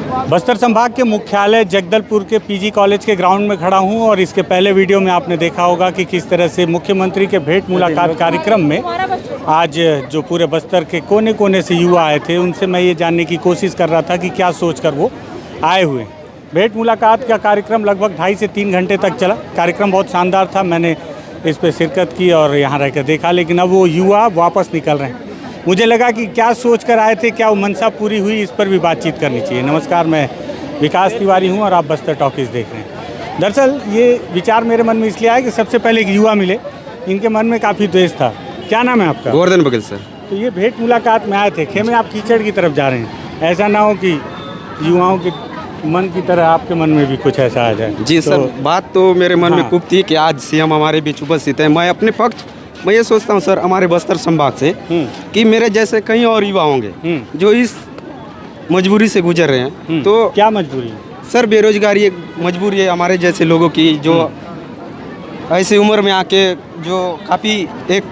बस्तर संभाग के मुख्यालय जगदलपुर के पीजी कॉलेज के ग्राउंड में खड़ा हूं और इसके पहले वीडियो में आपने देखा होगा कि किस तरह से मुख्यमंत्री के भेंट मुलाकात कार्यक्रम में आज जो पूरे बस्तर के कोने कोने से युवा आए थे उनसे मैं ये जानने की कोशिश कर रहा था कि क्या सोचकर वो आए हुए। भेंट मुलाकात का कार्यक्रम लगभग 2.5 से 3 घंटे तक चला। कार्यक्रम बहुत शानदार था, मैंने इस पर शिरकत की और यहाँ रहकर देखा, लेकिन अब वो युवा वापस निकल रहे हैं। मुझे लगा कि क्या सोच कर आए थे, क्या वो मंशा पूरी हुई, इस पर भी बातचीत करनी चाहिए। नमस्कार, मैं विकास तिवारी हूं और आप बस्तर टॉकीज़ देख रहे हैं। दरअसल ये विचार मेरे मन में इसलिए आया कि सबसे पहले एक युवा मिले, इनके मन में काफ़ी द्वेष था। क्या नाम है आपका? गोवर्धन बघेल सर। तो ये भेंट मुलाकात में आए थे, खेमे आप कीचड़ की तरफ जा रहे हैं, ऐसा ना हो कि युवाओं के मन की तरह आपके मन में भी कुछ ऐसा आ जाए। जी सर, बात तो मेरे मन में खूब थी कि आज सीएम हमारे बीच उपस्थित है। मैं अपने पक्ष मैं ये सोचता हूँ सर, हमारे बस्तर संभाग से कि मेरे जैसे कई और युवा होंगे जो इस मजबूरी से गुजर रहे हैं। तो क्या मजबूरी है सर? बेरोजगारी एक मजबूरी है हमारे जैसे लोगों की, जो ऐसी उम्र में आके जो काफ़ी एक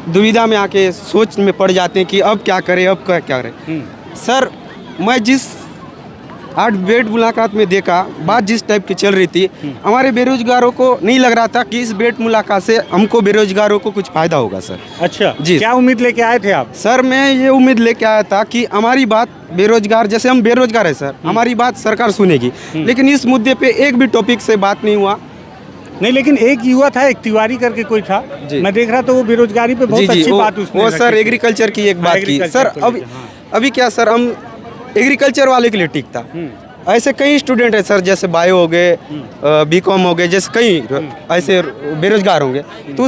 दुविधा में आके सोच में पड़ जाते हैं कि अब क्या करें, अब क्या करें। सर, मैं जिस आज भेंट मुलाकात में देखा, बात जिस टाइप की चल रही थी, हमारे बेरोजगारों को नहीं लग रहा था कि इस भेंट मुलाकात से हमको बेरोजगारों को कुछ फायदा होगा सर। अच्छा जी, क्या उम्मीद लेके आए थे आप? सर, मैं ये उम्मीद लेके आया था कि हमारी बात बेरोजगार, जैसे हम बेरोजगार है सर, हमारी बात सरकार सुनेगी, लेकिन इस मुद्दे पे एक भी टॉपिक से बात नहीं हुआ। नहीं, लेकिन एक युवा था, एक तिवारी करके कोई था, मैं देख रहा था, वो बेरोजगारी पे बहुत अच्छी बात उसने वो सर एग्रीकल्चर की एक बात की सर। अभी क्या सर, हम एग्रीकल्चर वाले के लिए ठीक था। ऐसे कई स्टूडेंट हैं सर, जैसे बायो हो गए, बीकॉम हो गए, जैसे कई ऐसे बेरोजगार होंगे, तो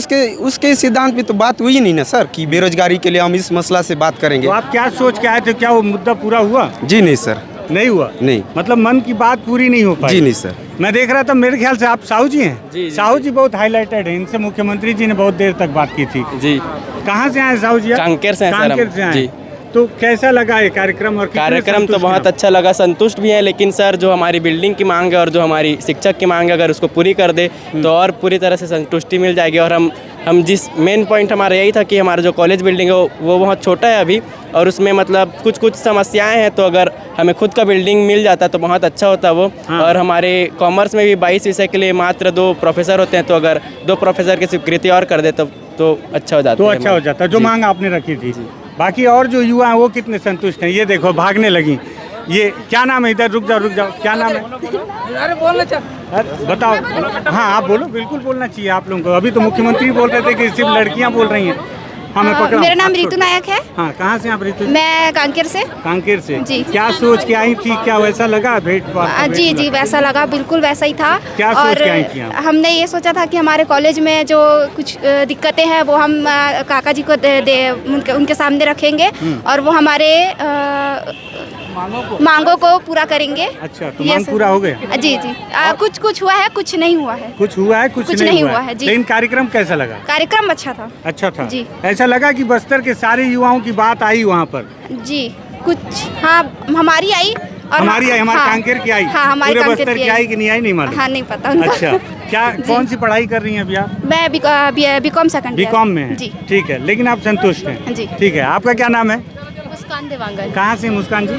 उसके सिद्धांत में तो बात हुई नहीं ना सर कि बेरोजगारी के लिए हम इस मसला से बात करेंगे। तो आप क्या सोच के आए थे, क्या वो मुद्दा पूरा हुआ? जी नहीं सर, नहीं हुआ। नहीं, मतलब मन की बात पूरी नहीं हो पाई? जी नहीं सर। मैं देख रहा था, मेरे ख्याल से आप साहू जी हैं। साहू जी बहुत हाईलाइटेड है, इनसे मुख्यमंत्री जी ने बहुत देर तक बात की थी। जी, कहाँ से आए साहू जी? कांकेर से आए। तो कैसा लगा ये कार्यक्रम? और कार्यक्रम तो बहुत अच्छा लगा, संतुष्ट भी है, लेकिन सर जो हमारी बिल्डिंग की मांग है और जो हमारी शिक्षक की मांग है, अगर उसको पूरी कर दे तो और पूरी तरह से संतुष्टि मिल जाएगी। और हम जिस मेन पॉइंट हमारा यही था कि हमारा जो कॉलेज बिल्डिंग है वो बहुत छोटा है अभी, और उसमें मतलब कुछ समस्याएं हैं, तो अगर हमें खुद का बिल्डिंग मिल जाता तो बहुत अच्छा होता वो। और हमारे कॉमर्स में भी 22 विषय के लिए मात्र 2 प्रोफेसर होते हैं, तो अगर 2 प्रोफेसर की स्वीकृति और कर दे तो अच्छा हो जाता। तो अच्छा हो जाता, जो मांग आपने रखी थी। बाकी और जो युवा हैं वो कितने संतुष्ट हैं? ये देखो भागने लगी। ये क्या नाम है? इधर रुक जाओ, क्या नाम है? अरे बोलना चाहिए, बताओ। हाँ आप बोलो, बिल्कुल बोलना चाहिए आप लोगों को। अभी तो मुख्यमंत्री बोल रहे थे कि सिर्फ लड़कियां बोल रही हैं। हाँ, मैं पकड़ा। मेरा नाम रितु नायक है। हाँ, कहाँ से आप रितु? मैं कांकेर से। कांकेर से जी। क्या सोच के आई थी, क्या वैसा लगा भेंट? जी, वैसा लगा, बिल्कुल वैसा ही था। क्या सोच के आई थी आप? हमने ये सोचा था कि हमारे कॉलेज में जो कुछ दिक्कतें हैं वो हम काका जी को उनके सामने रखेंगे और वो हमारे मांगों को पूरा करेंगे। अच्छा, तो मांग पूरा हो गया? जी, कुछ हुआ है, कुछ नहीं हुआ है। कुछ हुआ है, कुछ नहीं हुआ है। जी। लेकिन कार्यक्रम कैसा लगा? कार्यक्रम अच्छा था। अच्छा था जी। ऐसा लगा कि बस्तर के सारे युवाओं की बात आई वहाँ पर? जी, कुछ हाँ हमारी आई और हमारे कांकेर की आई। हाँ, हमारी पूरे कांकेर बस्तर की आई कि नहीं आई, नहीं मालूम? हाँ, नहीं पता उनको। अच्छा, क्या कौन सी पढ़ाई कर रही हैं अभी आप? मैं बीकॉम सेकंड बीकॉम में है। जी, ठीक है, लेकिन आप संतुष्ट हैं? जी, ठीक है। आपका क्या नाम है? मुस्कान देवांगन। कहाँ से मुस्कान जी?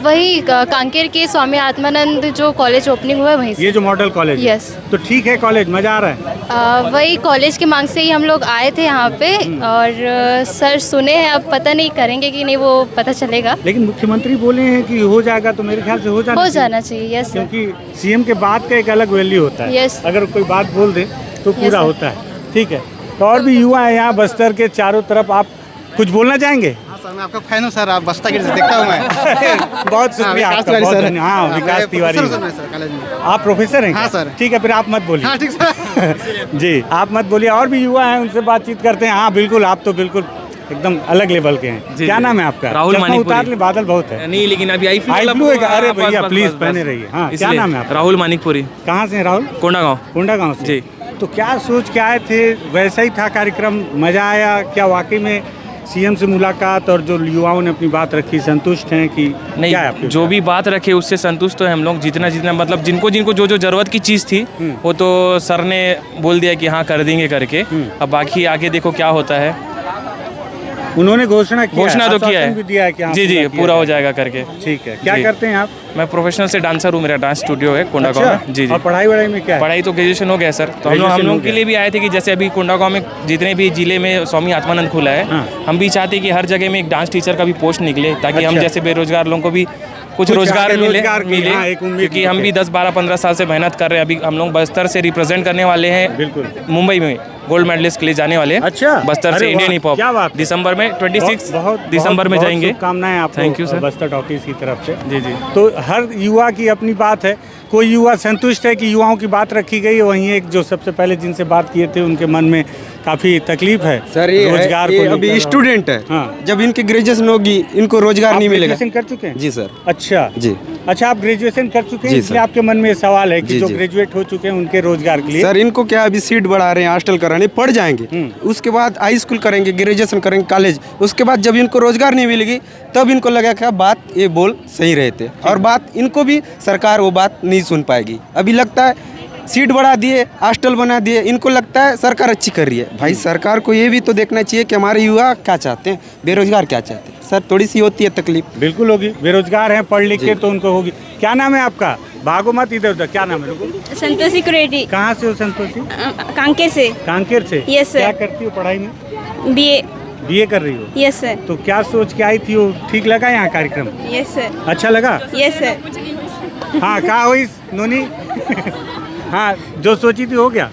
वही कांकेर के स्वामी आत्मानंद जो कॉलेज ओपनिंग हुआ है वहीं से। ये जो मॉडल कॉलेज है? यस। तो ठीक है, कॉलेज मजा आ रहा है? वही कॉलेज की मांग से ही हम लोग आए थे यहाँ पे, और सर सुने हैं, अब पता नहीं करेंगे कि नहीं वो पता चलेगा। लेकिन मुख्यमंत्री बोले हैं कि हो जाएगा, तो मेरे ख्याल से हो जाना चाहिए। यस, क्योंकि सीएम के बाद का एक अलग वैल्यू होता है। यस। अगर कोई बात बोल दे तो पूरा होता है। ठीक है, तो और भी युवा है यहाँ बस्तर के चारों तरफ, आप कुछ बोलना चाहेंगे? सर, मैं आपका फैन हूँ सर, आप बस्तर से देखता हूँ मैं। बहुत शुक्रिया आपका, बहुत धन्यवाद। हाँ, विकास तिवारी। आप प्रोफेसर हैं? हाँ सर। ठीक है, फिर आप मत बोलिए। हाँ, ठीक सर। जी, आप मत बोलिए। और भी युवा हैं, उनसे बातचीत करते हैं। हाँ बिल्कुल, आप तो बिल्कुल एकदम अलग लेवल के हैं। क्या नाम है आपका? राहुल मानिकपुरी। उतार ले, बादल बहुत है। नहीं, लेकिन अभी आई ब्लू है। अरे भैया प्लीज पहने रहिए। हाँ, क्या नाम है आपका? राहुल मानिकपुरी। कहाँ से हैं राहुल? कोंडागांव से। जी। तो क्या सोच के आए थे? वैसा ही था कार्यक्रम, मजा आया क्या? वाकई में सीएम से मुलाकात और जो युवाओं ने अपनी बात रखी, संतुष्ट हैं कि नहीं? क्या है जो भी बात रखे उससे संतुष्ट तो है हम लोग। जितना मतलब जिनको जो जरूरत की चीज़ थी वो तो सर ने बोल दिया कि हाँ कर देंगे करके। अब बाकी आगे देखो क्या होता है। उन्होंने घोषणा की घोषणा तो किया भी दिया है कि है हाँ, जी जी पूरा किया पूरा हो जाएगा। जाएगा करके। ठीक है, क्या जी। करते हैं आप? मैं प्रोफेशनल से डांसर हूँ, मेरा डांस स्टूडियो है कोंडागांव में। जी जी। और पढ़ाई वढ़ाई में क्या है? पढ़ाई तो ग्रेजुएशन हो गया सर। तो हम ग्रेजुएशन हो लोग गया। के लिए भी आए थे कि जैसे अभी कोंडागांव में जितने भी जिले में स्वामी आत्मानंद खुला है, हाँ। हम भी चाहते हैं कि हर जगह में एक डांस टीचर का भी पोस्ट निकले, ताकि हम अच्छा। जैसे बेरोजगार लोगों को भी कुछ कुछ रोजगार आगे मिले रोजगार की, हाँ, एक उम्मीद क्योंकि हम रखे। भी 10 12 15 साल से मेहनत कर रहे हैं। अभी हम लोग बस्तर से रिप्रेजेंट करने वाले हैं, बिल्कुल। मुंबई में गोल्ड मेडलिस्ट के लिए जाने वाले हैं। अच्छा। बस्तर अरे से वाह, इंडियन हिप हॉप क्या बात है। दिसंबर में 26 दिसंबर में जाएंगे। शुभकामनाएं आपको। Thank you sir. Bastar talkies की तरफ से। जी जी। तो हर युवा की अपनी बात है। कोई युवा संतुष्ट है कि युवाओं की बात रखी गई, वहीं एक जो सबसे पहले जिनसे बात किए थे उनके मन में काफ़ी तकलीफ है सर ये रोजगार है, ये को अभी लेकर। स्टूडेंट है। हाँ। जब इनकी ग्रेजुएशन होगी इनको रोजगार आप नहीं मिलेगा। ग्रेजुएशन कर चुके हैं? जी सर। अच्छा जी। अच्छा, आप ग्रेजुएशन कर चुके हैं, जी इसलिए सर। आपके मन में ये सवाल है कि जी, जो जी। ग्रेजुएट हो चुके हैं उनके रोजगार के लिए। सर इनको क्या अभी सीट बढ़ा रहे हैं, हॉस्टल कराने पढ़ जाएंगे, उसके बाद हाई स्कूल करेंगे, ग्रेजुएशन करेंगे, कॉलेज, उसके बाद जब इनको रोजगार नहीं मिलेगी तब इनको लगा क्या बात ये बोल सही रहे थे, और बात इनको भी सरकार वो बात नहीं सुन पाएगी। अभी लगता है सीट बढ़ा दिए, हॉस्टल बना दिए, इनको लगता है सरकार अच्छी कर रही है। भाई सरकार को ये भी तो देखना चाहिए कि हमारे युवा क्या चाहते हैं, बेरोजगार क्या चाहते हैं। सर थोड़ी सी होती है तकलीफ। बिल्कुल होगी, बेरोजगार हैं, पढ़ लिख के तो उनको होगी। क्या नाम है आपका? भागो मत इधर उधर, क्या नाम है? रुको। संतोषी कुरेटी, कहाँ से हो संतोषी? कांके से। कांकेर से? Yes, sir. क्या करती हो पढ़ाई में? बीए। बीए कर रही हो? Yes sir. तो क्या सोच के आई थी? वो ठीक लगा यहाँ कार्यक्रम? Yes sir. अच्छा लगा? Yes sir. हाँ, कहा हो इस नोनी? हाँ, जो सोची थी हो गया?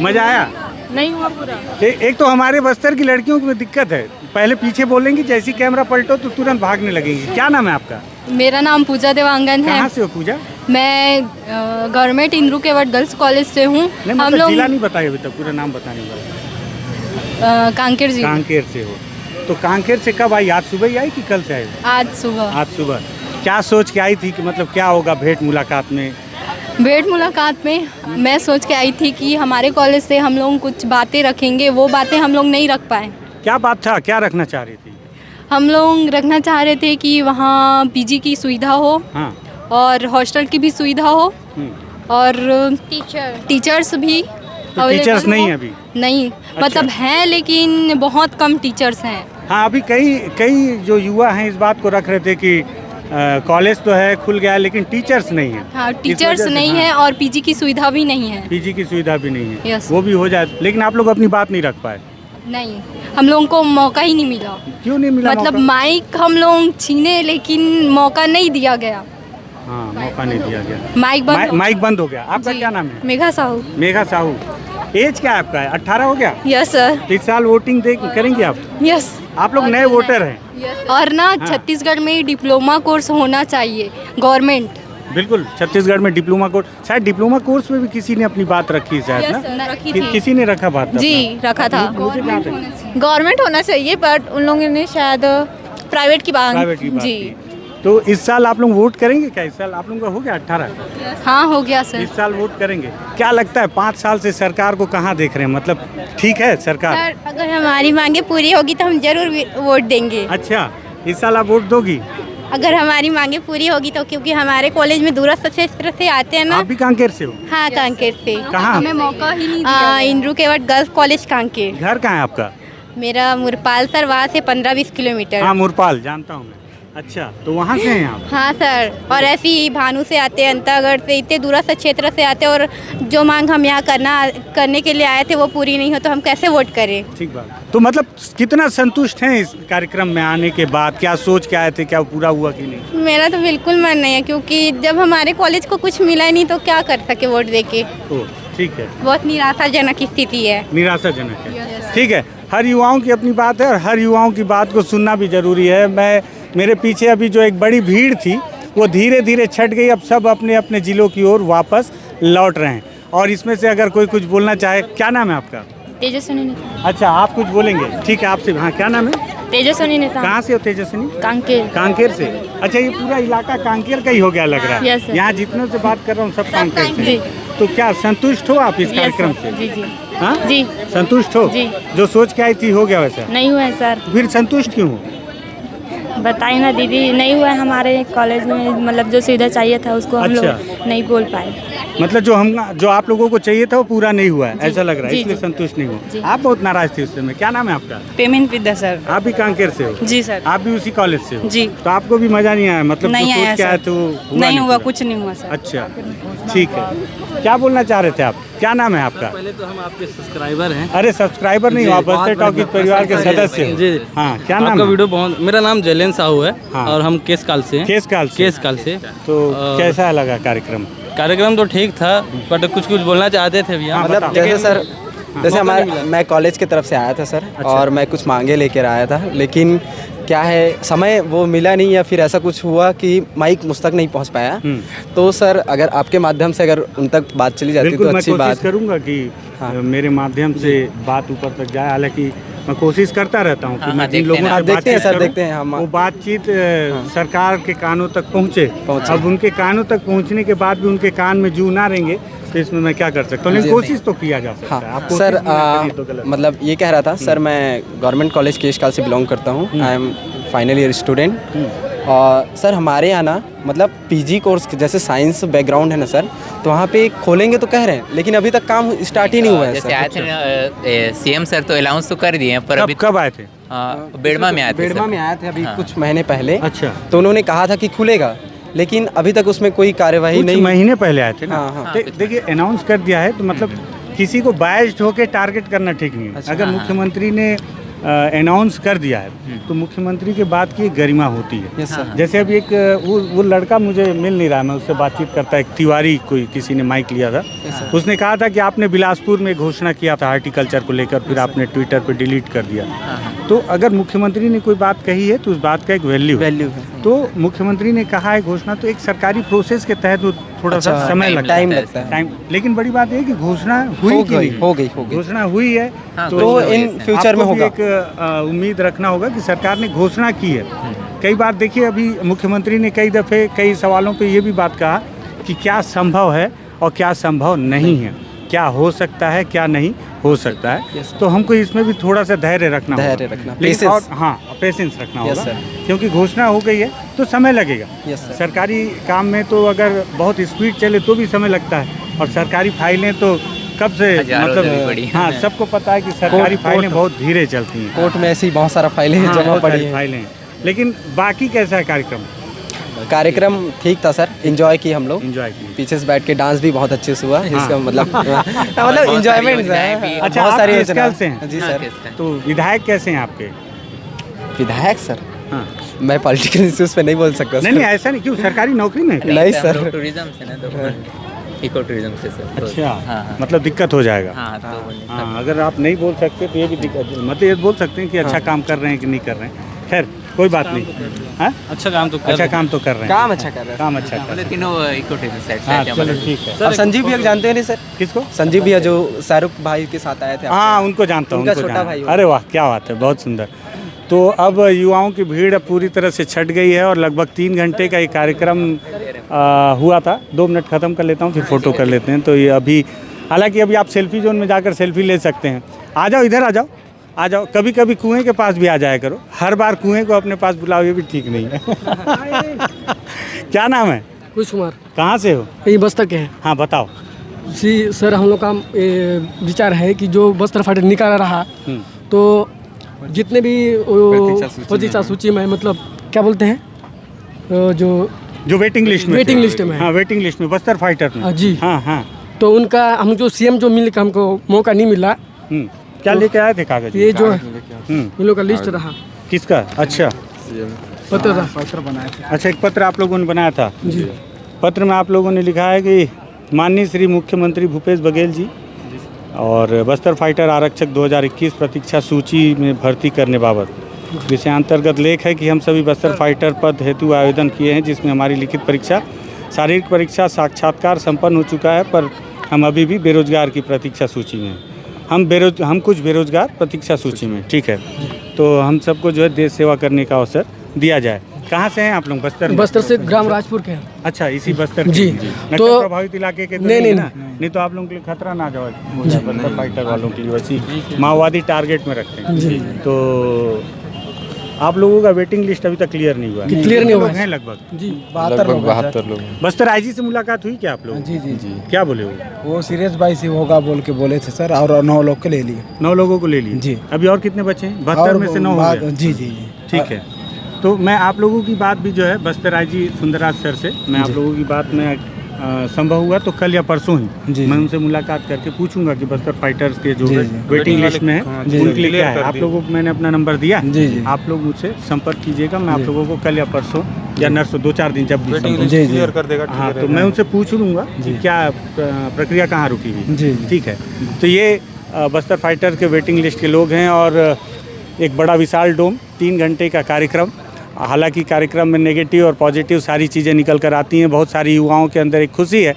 मजा आया? नहीं हुआ पूरा। एक तो हमारे बस्तर की लड़कियों में दिक्कत है, पहले पीछे बोलेंगी, जैसी कैमरा पलटो तो तुरंत भागने लगेंगी। क्या नाम है आपका? मेरा नाम पूजा देवांगन है। कहाँ से हो पूजा? मैं गवर्नमेंट इंद्रू केवट गर्ल्स कॉलेज से हूँ। नहीं, हम मतलब लोग जिला नहीं बताया अभी तक, पूरा नाम बताने वाला। कांकेर जिला। कांकेर से हो? तो कांकेर से कब आई? आज सुबह ही आई कि कल से आई? आज सुबह। आज सुबह। क्या सोच के आई थी कि मतलब क्या होगा भेंट मुलाकात में? भेंट मुलाकात में मैं सोच के आई थी कि हमारे कॉलेज से हम लोग कुछ बातें रखेंगे, वो बातें हम लोग नहीं रख पाए। क्या बात था, क्या रखना चाह रही थी? हम लोग रखना चाह रहे थे कि वहाँ पीजी की सुविधा हो, हाँ। और हॉस्टल की भी सुविधा हो, और टीचर्स भी तो available टीचर्स नहीं हो। है अभी? नहीं, मतलब हैं लेकिन बहुत कम टीचर्स हैं। हाँ, अभी कई कई जो युवा हैं इस बात को रख रहे थे कि कॉलेज तो है, खुल गया है, लेकिन टीचर्स नहीं है। हाँ, इस टीचर्स वजह से, नहीं हाँ, है और पीजी की सुविधा भी नहीं है। पीजी की सुविधा भी नहीं है। Yes. वो भी हो जाए, लेकिन आप लोग अपनी बात नहीं रख पाए। नहीं, हम लोगों को मौका ही नहीं मिला। क्यों नहीं मिला मतलब मौका? माइक हम लोग छीने लेकिन मौका नहीं दिया गया। हाँ, मौका नहीं दिया गया। माइक बंद माइक बंद हो गया। आपका क्या नाम है? मेघा साहू। मेघा साहू। एज क्या है आपका? 18 हो गया? Yes sir. तो इस साल वोटिंग करेंगे आप? यस। आप लोग नए वोटर हैं। और ना छत्तीसगढ़ में डिप्लोमा कोर्स होना चाहिए गवर्नमेंट। बिल्कुल, छत्तीसगढ़ में डिप्लोमा कोर्स, शायद डिप्लोमा कोर्स में भी किसी ने अपनी बात रखी है शायद ना? रखी थी। किसी ने रखा बात जी अपना? रखा था। गवर्नमेंट होना चाहिए, बट उन लोगों ने शायद प्राइवेट की बात। प्राइवेट की बात जी। की। तो इस साल आप लोग वोट करेंगे क्या? इस साल आप लोगों का हो गया 18? हाँ, हो गया सर। इस साल वोट करेंगे। क्या लगता है 5 साल से सरकार को कहाँ देख रहे हैं? मतलब ठीक है सरकार? सर अगर हमारी मांगे पूरी होगी तो हम जरूर वोट देंगे। अच्छा, इस साल आप वोट दोगी? अगर हमारी मांगे पूरी होगी तो, क्योंकि हमारे कॉलेज में दूरस्थ क्षेत्र से आते हैं ना। आप भी कांकेर से हो? हाँ, कांकेर से। कहाँ? हमें मौका ही नहीं दिया। इंद्रू केवट गर्ल्स कॉलेज कांकेर। घर कहाँ है आपका? मेरा मुरपाल सर, वहाँ से 15-20 किलोमीटर। हाँ, मुरपाल जानता हूँ मैं। अच्छा, तो वहाँ से हैं आप? हाँ सर, और ऐसे ही भानु से आते हैं, अंतागढ़ से, इतने दूरस्थ क्षेत्र से आते हैं, और जो मांग हम यहाँ करने के लिए आए थे वो पूरी नहीं हो तो हम कैसे वोट करें? ठीक बात। तो मतलब कितना संतुष्ट हैं इस कार्यक्रम में आने के बाद? क्या सोच के आए थे, क्या पूरा हुआ कि नहीं? मेरा तो बिल्कुल मन नहीं है, क्योंकि जब हमारे कॉलेज को कुछ मिला ही नहीं तो क्या कर सके वोट देके। ओह, ठीक है। बहुत निराशाजनक स्थिति है। निराशाजनक है। ठीक है, हर युवाओं की अपनी बात है और हर युवाओं की बात को सुनना भी जरूरी है। मेरे पीछे अभी जो एक बड़ी भीड़ थी वो धीरे धीरे छट गई। अब सब अपने अपने ज़िलों की ओर वापस लौट रहे हैं। और इसमें से अगर कोई कुछ बोलना चाहे, क्या नाम है आपका? तेजस्विनी नेता। अच्छा, आप कुछ बोलेंगे? ठीक है, आपसे। हाँ, क्या नाम है? तेजस्विनी नेता। कहाँ से हो तेजस्विनी? कांकेर। कांकेर से? अच्छा, ये पूरा इलाका कांकेर का ही हो गया लग रहा है। Yes, sir. यहाँ जितनों से बात कर रहा हूँ सब कांकेर से। तो क्या संतुष्ट हो आप इस कार्यक्रम से? जी जी। हाँ जी। संतुष्ट हो? जी। जो सोच के आई थी हो गया वैसा? नहीं हुआ है सर। फिर संतुष्ट क्यों हो? बताइए ना दीदी, नहीं हुआ है हमारे कॉलेज में, मतलब जो सुविधा चाहिए था उसको हम अच्छा। लोग नहीं बोल पाए। मतलब जो आप लोगों को चाहिए था वो पूरा नहीं हुआ है, ऐसा लग रहा है, इसलिए संतुष्ट नहीं हो। आप बहुत नाराज थे उस समय। क्या नाम है आपका? पेमेंट विद्या सर। आप भी कांकेर से हो? जी सर। आप भी उसी कॉलेज से हो? जी। तो आपको भी मजा नहीं आया? मतलब नहीं आया क्या है सर। तो नहीं हुआ, कुछ नहीं हुआ सर। अच्छा, ठीक है। क्या बोलना चाह रहे थे आप? क्या नाम है आपका? पहले तो हम आपके सब्सक्राइबर हैं। अरे सब्सक्राइबर नहीं हो आप, बस्तर टॉकीज परिवार के सदस्य हो। जी। हाँ, क्या नाम आपका है? वीडियो बहुत, मेरा नाम जैलेन साहू है। हाँ। और हम केसकाल से हैं। केसकाल से। तो कैसा लगा कार्यक्रम? कार्यक्रम तो ठीक था, बट कुछ बोलना चाहते थे भैया। मतलब जैसे सर, जैसे हमारे मैं कॉलेज की तरफ से आया था सर। और मैं कुछ मांगे लेकर आया था, लेकिन क्या है समय वो मिला नहीं, या फिर ऐसा कुछ हुआ कि माइक मुझ तक नहीं पहुंच पाया। तो सर अगर आपके माध्यम से अगर उन तक बात चली जाती तो अच्छी बात। मैं कोशिश करूंगा कि मेरे माध्यम से बात ऊपर तक जाए। हालांकि मैं कोशिश करता रहता हूँ कि मैं जिन लोगों से देखते हैं सर, देखते हैं हम वो बातचीत सरकार के कानों तक पहुँचे। अब उनके कानों तक पहुँचने के बाद भी उनके कान में जू ना रहेंगे तो इसमें मैं क्या कर सकता हूँ, लेकिन कोशिश तो किया जा सकता है। आप सर तो गलत। मतलब ये कह रहा था सर, मैं गवर्नमेंट कॉलेज केशकाल से बिलोंग करता हूँ। I am final year student. और सर हमारे यहाँ ना मतलब पीजी कोर्स जैसे साइंस बैकग्राउंड है ना सर, तो वहाँ पे खोलेंगे तो कह रहे हैं, लेकिन अभी तक काम स्टार्ट ही नहीं हुआ है। जैसे आए थे ना सीएम सर, तो अलाउंस तो कर दिए हैं, पर अभी कब आए थे? बेड़मा में आए थे। बेड़मा में आए थे अभी कुछ महीने पहले। अच्छा। तो उन्होंने कहा था कि खुलेगा, लेकिन अभी तक उसमें कोई कार्यवाही नहीं। महीने पहले आए थे ना। हाँ। देखिए अनाउंस कर दिया है तो मतलब किसी को बायस्ड होकर टारगेट करना ठीक नहीं है। अगर मुख्यमंत्री ने अनाउंस कर दिया है तो मुख्यमंत्री के बाद की एक गरिमा होती है। जैसे अभी एक वो लड़का मुझे मिल नहीं रहा, मैं उससे बातचीत करता, एक तिवारी कोई किसी ने माइक लिया था। उसने कहा था कि आपने बिलासपुर में घोषणा किया था हार्टिकल्चर को लेकर, फिर आपने ट्विटर पे डिलीट कर दिया। तो अगर मुख्यमंत्री ने कोई बात कही है तो उस बात का एक वैल्यू है। तो मुख्यमंत्री ने कहा है घोषणा, तो एक सरकारी प्रोसेस के तहत वो थोड़ा सा समय लगता है, टाइम लगता है। टाइम। लेकिन बड़ी बात है कि घोषणा हुई कि नहीं? हो गई। घोषणा हुई है तो इन फ्यूचर में होगा। एक उम्मीद रखना होगा कि सरकार ने घोषणा की है। कई बार देखिए अभी मुख्यमंत्री ने कई दफ़े कई सवालों पे ये भी बात कहा कि क्या संभव है और क्या संभव नहीं है, क्या हो सकता है क्या नहीं हो सकता है। तो हमको इसमें भी थोड़ा सा धैर्य रखना होगा। लेकिन और हाँ, पेशेंस रखना होगा, क्योंकि घोषणा हो गई है तो समय लगेगा। सरकारी काम में तो अगर बहुत स्पीड चले तो भी समय लगता है, और सरकारी फाइलें तो कब से मतलब हाँ सबको पता है कि सरकारी फाइलें बहुत धीरे चलती हैं। कोर्ट में ऐसी बहुत सारा फाइलें जमा पड़ी हैं। फाइलें। लेकिन बाकी कैसा है कार्यक्रम? कार्यक्रम ठीक था सर, एंजॉय किए हम लोग। एंजॉय किए, पीछे से बैठ के डांस भी बहुत अच्छे से हुआ। इसका मतलब एंजॉयमेंट है। अच्छा, बहुत सारी केसकाल से हैं? जी सर। तो विधायक कैसे हैं आपके? विधायक सर हाँ। मैं पॉलिटिकल इश्यूज पे नहीं बोल सकता। नहीं ऐसा नहीं, क्यों? सरकारी नौकरी में? नहीं सर, टूरिज्म से ना, तो इको टूरिज्म से सर। अच्छा, मतलब दिक्कत हो जाएगा। हाँ, अगर आप नहीं बोल सकते तो ये भी दिक्कत, मतलब ये बोल सकते हैं कि अच्छा काम कर रहे हैं कि नहीं कर रहे हैं। खैर कोई बात नहीं। हाँ, अच्छा काम तो कर रहे हैं। काम अच्छा कर रहे हैं। काम अच्छा कर रहे हैं। तीनों इको टूरिज्म हाँ, चलो ठीक है। अब संजीव भैया जानते हैं नहीं सर? किसको? संजीव भैया जो शाहरुख भाई के साथ आए थे। हाँ, उनको जानता हूँ। उनका छोटा भाई। अरे वाह, क्या बात है, बहुत सुंदर। तो अब युवाओं की भीड़ पूरी तरह से छट गई है और लगभग 3 घंटे का ये कार्यक्रम हुआ था। 2 मिनट ख़त्म कर लेता हूँ, फिर फ़ोटो कर लेते हैं। तो ये अभी, हालांकि अभी आप सेल्फी जोन में जाकर सेल्फी ले सकते हैं। आ जाओ, इधर आ जाओ। कभी कभी कुएं के पास भी आ जाया करो, हर बार कुएं को अपने पास बुलाओ, ये भी ठीक नहीं है। क्या नाम है? कुछ कुमार। कहाँ से हो? ये बस्तर के हैं। हाँ बताओ। जी सर, हम लोग का विचार है कि जो बस्तर फाइटर निकाला रहा, तो जितने भी प्रतीक्षा सूची में, मतलब क्या बोलते हैं, जो वेटिंग लिस्ट में हाँ, वेटिंग लिस्ट में बस्तर फाइटर में। जी हाँ। तो उनका हम जो सीएम जो मिलने का हमको मौका नहीं मिला। क्या लेके आए थे कागज? ये जो इन लोग का लिस्ट रहा। किसका? अच्छा, पत्र बनाया था। अच्छा, एक पत्र आप लोगों ने बनाया था जी। पत्र में आप लोगों ने लिखा है कि माननीय श्री मुख्यमंत्री भूपेश बघेल जी और बस्तर फाइटर आरक्षक 2021 प्रतीक्षा सूची में भर्ती करने बाबत विषयांतर्गत लेख है कि हम सभी बस्तर फाइटर पद हेतु आवेदन किए हैं, जिसमें हमारी लिखित परीक्षा, शारीरिक परीक्षा, साक्षात्कार संपन्न हो चुका है, पर हम अभी भी बेरोजगार की प्रतीक्षा सूची में हैं। हम कुछ बेरोजगार प्रतीक्षा सूची में। ठीक है, तो हम सबको जो है देश सेवा करने का अवसर दिया जाए। कहाँ से हैं आप लोग? बस्तर से ग्राम राजपुर के हैं। अच्छा, इसी बस्तर जी। तो प्रभावित इलाके के नहीं तो आप लोगों के लिए खतरा ना जाए बस्तर फाइटर वालों के लिए, वैसी माओवादी टारगेट में रखते हैं। तो आप लोगों का वेटिंग लिस्ट अभी तक क्लियर नहीं हुआ है? क्लियर नहीं हुआ है लगभग जी। 72 लोग बस्तर आईजी से मुलाकात हुई क्या आप लोग? जी जी जी। क्या बोले वो सीरियस बाई से होगा बोल के बोले थे सर, और 9 लोग को ले लिए। 9 लोगों को ले लिए जी। अभी और कितने बचे हैं? 72 में से 9 हो गए। जी जी जी। ठीक है, तो मैं आप लोगों की बात भी जो है बस्तर आईजी सुंदरराज सर से मैं आप लोगों की बात में संभव हुआ तो कल या परसों ही मैं उनसे मुलाकात करके पूछूंगा कि बस्तर फाइटर्स के जो वेटिंग लिस्ट में है उनके लिए क्या है। आप लोगों को मैंने अपना नंबर दिया, आप लोग मुझसे संपर्क कीजिएगा। मैं आप लोगों को कल या परसों या नरसों 2-4 दिन जब भी क्लियर कर देगा। हाँ, तो मैं उनसे पूछ लूँगा कि क्या प्रक्रिया कहाँ रुकी हुई। ठीक है, तो ये बस्तर फाइटर के वेटिंग लिस्ट के लोग हैं और एक बड़ा विशाल डोम 3 घंटे का कार्यक्रम। हालांकि कार्यक्रम में नेगेटिव और पॉजिटिव सारी चीज़ें निकल कर आती हैं। बहुत सारी युवाओं के अंदर एक खुशी है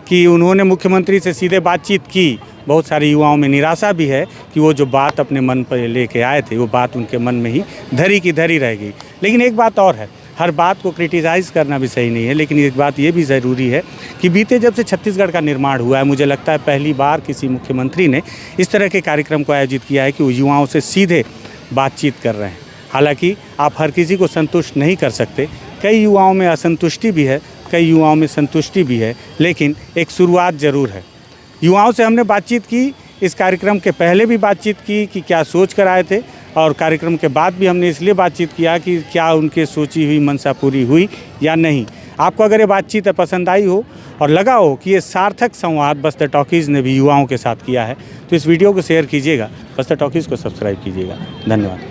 कि उन्होंने मुख्यमंत्री से सीधे बातचीत की। बहुत सारे युवाओं में निराशा भी है कि वो जो बात अपने मन पर लेके आए थे वो बात उनके मन में ही धरी की धरी रह गई। लेकिन एक बात और है, हर बात को क्रिटिसाइज़ करना भी सही नहीं है, लेकिन एक बात ये भी ज़रूरी है कि बीते जब से छत्तीसगढ़ का निर्माण हुआ है, मुझे लगता है पहली बार किसी मुख्यमंत्री ने इस तरह के कार्यक्रम को आयोजित किया है कि वो युवाओं से सीधे बातचीत कर रहे हैं। हालांकि आप हर किसी को संतुष्ट नहीं कर सकते, कई युवाओं में असंतुष्टि भी है, कई युवाओं में संतुष्टि भी है, लेकिन एक शुरुआत ज़रूर है। युवाओं से हमने बातचीत की, इस कार्यक्रम के पहले भी बातचीत की कि क्या सोच कर आए थे, और कार्यक्रम के बाद भी हमने इसलिए बातचीत किया कि क्या उनके सोची हुई मंशा पूरी हुई या नहीं। आपको अगर ये बातचीत पसंद आई हो और लगा हो कि ये सार्थक संवाद बस्तर टॉकीज़ ने भी युवाओं के साथ किया है, तो इस वीडियो को शेयर कीजिएगा, बस्तर टॉकीज़ को सब्सक्राइब कीजिएगा। धन्यवाद।